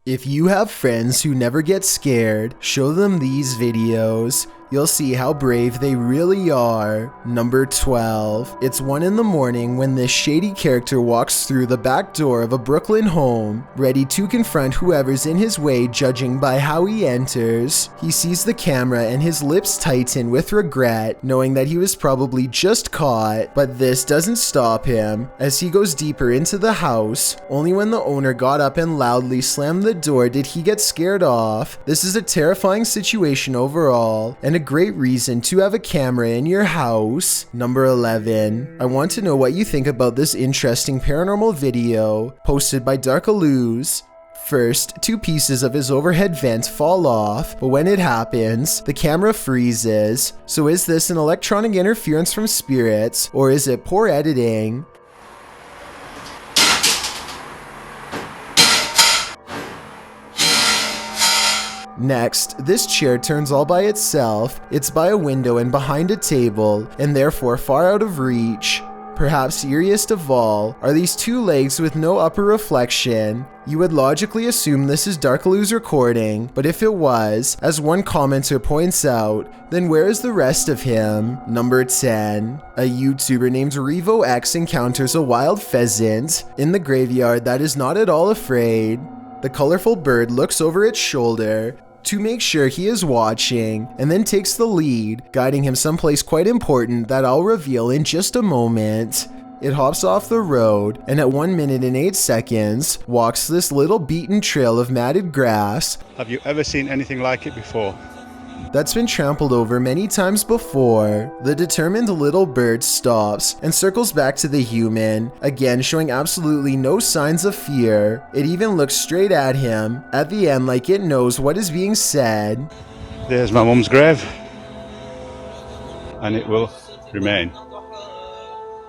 If you have friends who never get scared, show them these videos. You'll see how brave they really are. Number 12. It's 1 in the morning when this shady character walks through the back door of a Brooklyn home, ready to confront whoever's in his way judging by how he enters. He sees the camera and his lips tighten with regret, knowing that he was probably just caught. But this doesn't stop him, as he goes deeper into the house. Only when the owner got up and loudly slammed the door did he get scared off. This is a terrifying situation overall, and a great reason to have a camera in your house. Number 11. I want to know what you think about this interesting paranormal video posted by darkaloos. First, 2 pieces of his overhead vent fall off, but when it happens, the camera freezes. So is this an electronic interference from spirits, or is it poor editing? Next, this chair turns all by itself. It's by a window and behind a table, and therefore far out of reach. Perhaps eeriest of all are these 2 legs with no upper reflection. You would logically assume this is darkaloos recording, but if it was, as one commenter points out, then where is the rest of him? Number 10. A YouTuber named Revo X encounters a wild pheasant in the graveyard that is not at all afraid. The colorful bird looks over its shoulder to make sure he is watching, and then takes the lead, guiding him someplace quite important that I'll reveal in just a moment. It hops off the road, and at 1 minute and 8 seconds, walks this little beaten trail of matted grass. Have you ever seen anything like it before? That's been trampled over many times before. The determined little bird stops and circles back to the human, again showing absolutely no signs of fear. It even looks straight at him, at the end like it knows what is being said. There's my mum's grave, and it will remain,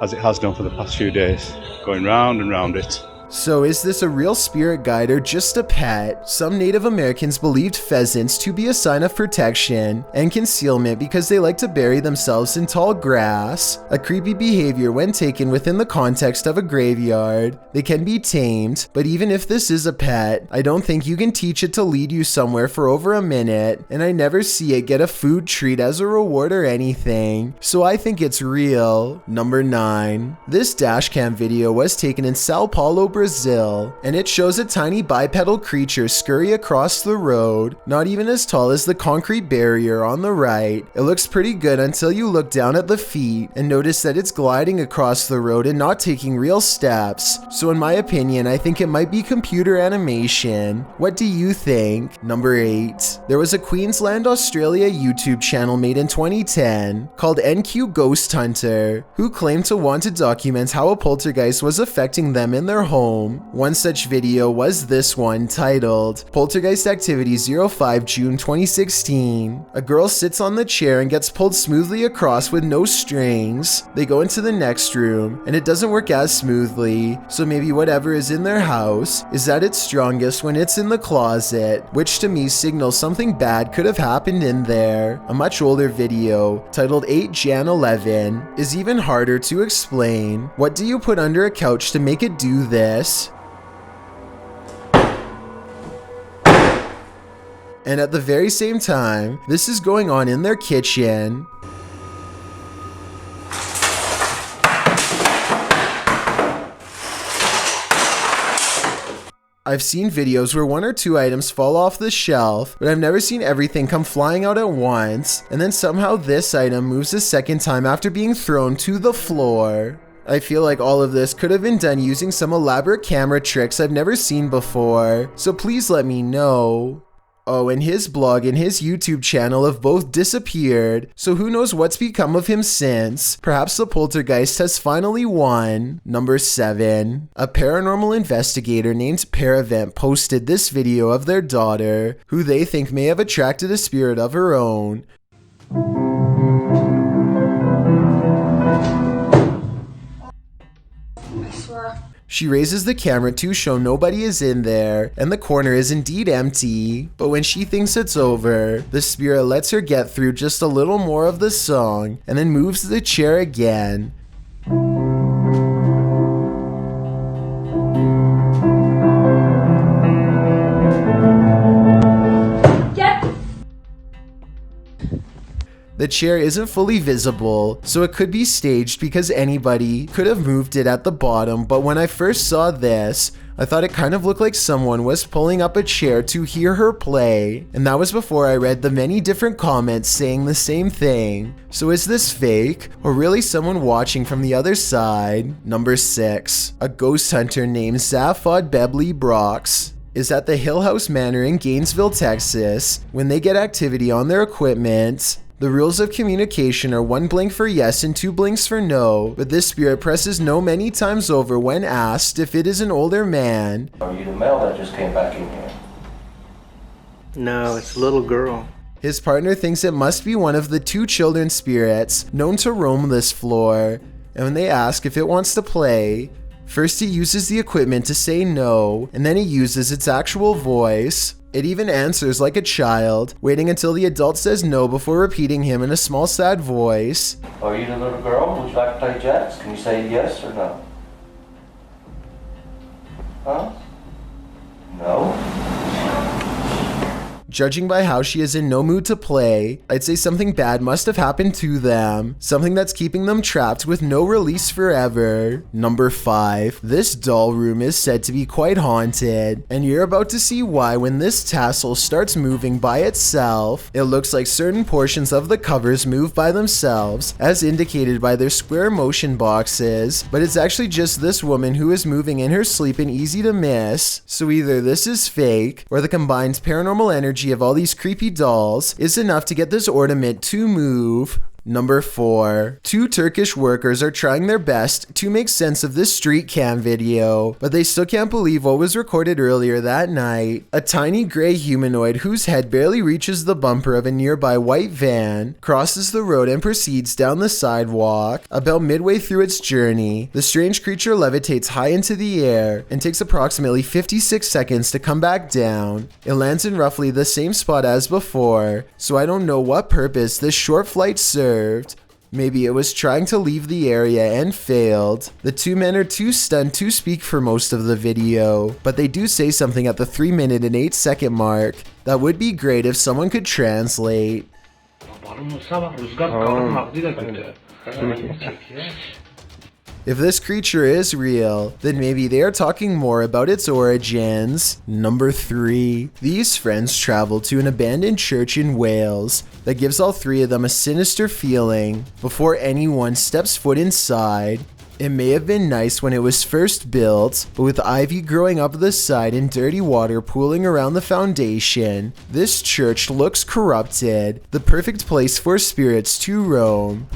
as it has done for the past few days, going round and round it. So is this a real spirit guide or just a pet? Some Native Americans believed pheasants to be a sign of protection and concealment because they like to bury themselves in tall grass. A creepy behavior when taken within the context of a graveyard. They can be tamed, but even if this is a pet, I don't think you can teach it to lead you somewhere for over a minute, and I never see it get a food treat as a reward or anything, so I think it's real. Number 9. This dashcam video was taken in Sao Paulo, Brazil, and it shows a tiny bipedal creature scurry across the road, not even as tall as the concrete barrier on the right. It looks pretty good until you look down at the feet and notice that it's gliding across the road and not taking real steps. So in my opinion, I think it might be computer animation. What do you think? Number 8. There was a Queensland, Australia YouTube channel made in 2010 called NQGHOSTHUNTER, who claimed to want to document how a poltergeist was affecting them in their home. One such video was this one, titled Poltergeist Activity 05 June 2016. A girl sits on the chair and gets pulled smoothly across with no strings. They go into the next room, and it doesn't work as smoothly, so maybe whatever is in their house is at its strongest when it's in the closet, which to me signals something bad could have happened in there. A much older video, titled 8 Jan 11, is even harder to explain. What do you put under a couch to make it do this? And at the very same time, this is going on in their kitchen. I've seen videos where 1 or 2 items fall off the shelf, but I've never seen everything come flying out at once, and then somehow this item moves a second time after being thrown to the floor. I feel like all of this could have been done using some elaborate camera tricks I've never seen before, so please let me know. Oh, and his blog and his YouTube channel have both disappeared, so who knows what's become of him since. Perhaps the poltergeist has finally won. Number 7. A paranormal investigator named Paravent posted this video of their daughter, who they think may have attracted a spirit of her own. She raises the camera to show nobody is in there, and the corner is indeed empty. But when she thinks it's over, the spirit lets her get through just a little more of the song, and then moves the chair again. The chair isn't fully visible, so it could be staged because anybody could have moved it at the bottom, but when I first saw this, I thought it kind of looked like someone was pulling up a chair to hear her play, and that was before I read the many different comments saying the same thing. So is this fake, or really someone watching from the other side? Number 6. A ghost hunter named Zaphod Bebley Brox is at the Hill House Manor in Gainesville, Texas. When they get activity on their equipment, the rules of communication are 1 blink for yes and 2 blinks for no, but this spirit presses no many times over when asked if it is an older man. Are you the male that just came back in here? No, it's a little girl. His partner thinks it must be one of the 2 children spirits known to roam this floor, and when they ask if it wants to play, first he uses the equipment to say no, and then he uses its actual voice. It even answers like a child, waiting until the adult says no before repeating him in a small sad voice. Are you the little girl? Would you like to play jacks? Can you say yes or no? Huh? No? Judging by how she is in no mood to play, I'd say something bad must have happened to them. Something that's keeping them trapped with no release forever. Number 5. This doll room is said to be quite haunted, and you're about to see why when this tassel starts moving by itself. It looks like certain portions of the covers move by themselves, as indicated by their square motion boxes, but it's actually just this woman who is moving in her sleep and easy to miss. So either this is fake, or the combined paranormal energy of all these creepy dolls is enough to get this ornament to move. Number 4. 2 Turkish workers are trying their best to make sense of this street cam video, but they still can't believe what was recorded earlier that night. A tiny gray humanoid whose head barely reaches the bumper of a nearby white van crosses the road and proceeds down the sidewalk. About midway through its journey, the strange creature levitates high into the air and takes approximately 56 seconds to come back down. It lands in roughly the same spot as before, so I don't know what purpose this short flight served. Maybe it was trying to leave the area and failed. The 2 men are too stunned to speak for most of the video, but they do say something at the 3-minute and 8-second mark. That would be great if someone could translate. If this creature is real, then maybe they are talking more about its origins. Number 3. These friends travel to an abandoned church in Wales that gives all 3 of them a sinister feeling before anyone steps foot inside. It may have been nice when it was first built, but with ivy growing up the side and dirty water pooling around the foundation, this church looks corrupted, the perfect place for spirits to roam.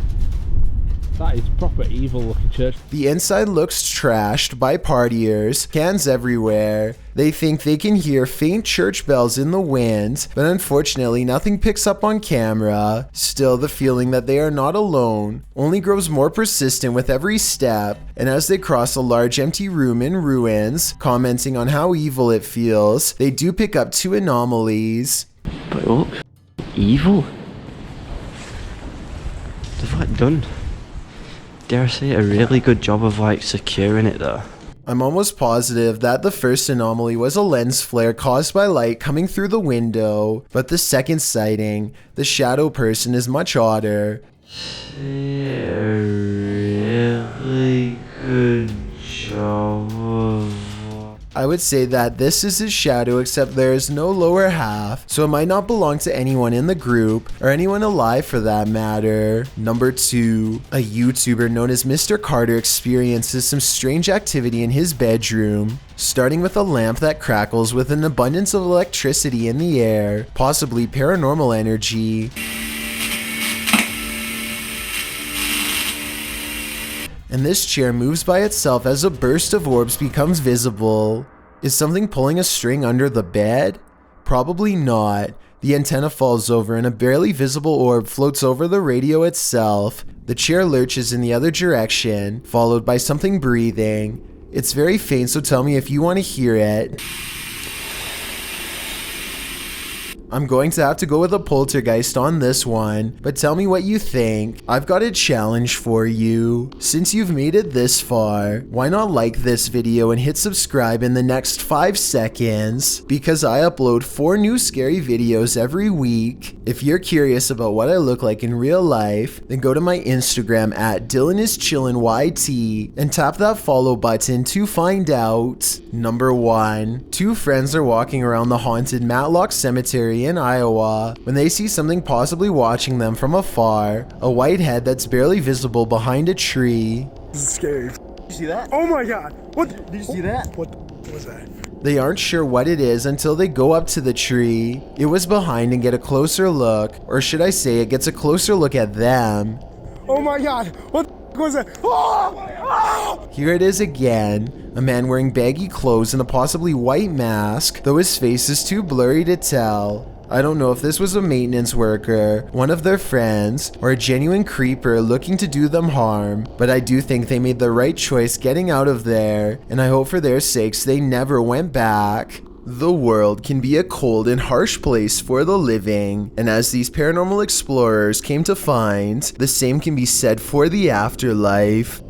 That is proper evil looking church. The inside looks trashed by partiers, cans everywhere. They think they can hear faint church bells in the wind, but unfortunately nothing picks up on camera. Still, the feeling that they are not alone only grows more persistent with every step, and as they cross a large empty room in ruins, commenting on how evil it feels, they do pick up 2 anomalies. But it looks evil. They've like done, dare I say, a really good job of like securing it there. I'm almost positive that the first anomaly was a lens flare caused by light coming through the window, but the second sighting, the shadow person, is much odder. A really good job of... I would say that this is his shadow, except there is no lower half, so it might not belong to anyone in the group, or anyone alive for that matter. Number 2. A YouTuber known as Mr. Carter experiences some strange activity in his bedroom, starting with a lamp that crackles with an abundance of electricity in the air, possibly paranormal energy. And this chair moves by itself as a burst of orbs becomes visible. Is something pulling a string under the bed? Probably not. The antenna falls over and a barely visible orb floats over the radio itself. The chair lurches in the other direction, followed by something breathing. It's very faint, so tell me if you want to hear it. I'm going to have to go with a poltergeist on this one, but tell me what you think. I've got a challenge for you. Since you've made it this far, why not like this video and hit subscribe in the next 5 seconds? Because I upload 4 new scary videos every week. If you're curious about what I look like in real life, then go to my Instagram at DylanIsChillinYT and tap that follow button to find out. Number 1. 2 friends are walking around the haunted Matlock Cemetery in Iowa when they see something possibly watching them from afar, a white head that's barely visible behind a tree. This is scary. Did you see that? Oh my god! What? Did you see that? What was that? They aren't sure what it is until they go up to the tree. It was behind and get a closer look, or should I say it gets a closer look at them. Oh my god! What was that? Oh! Oh! Here it is again, a man wearing baggy clothes and a possibly white mask, though his face is too blurry to tell. I don't know if this was a maintenance worker, one of their friends, or a genuine creeper looking to do them harm, but I do think they made the right choice getting out of there, and I hope for their sakes they never went back. The world can be a cold and harsh place for the living, and as these paranormal explorers came to find, the same can be said for the afterlife.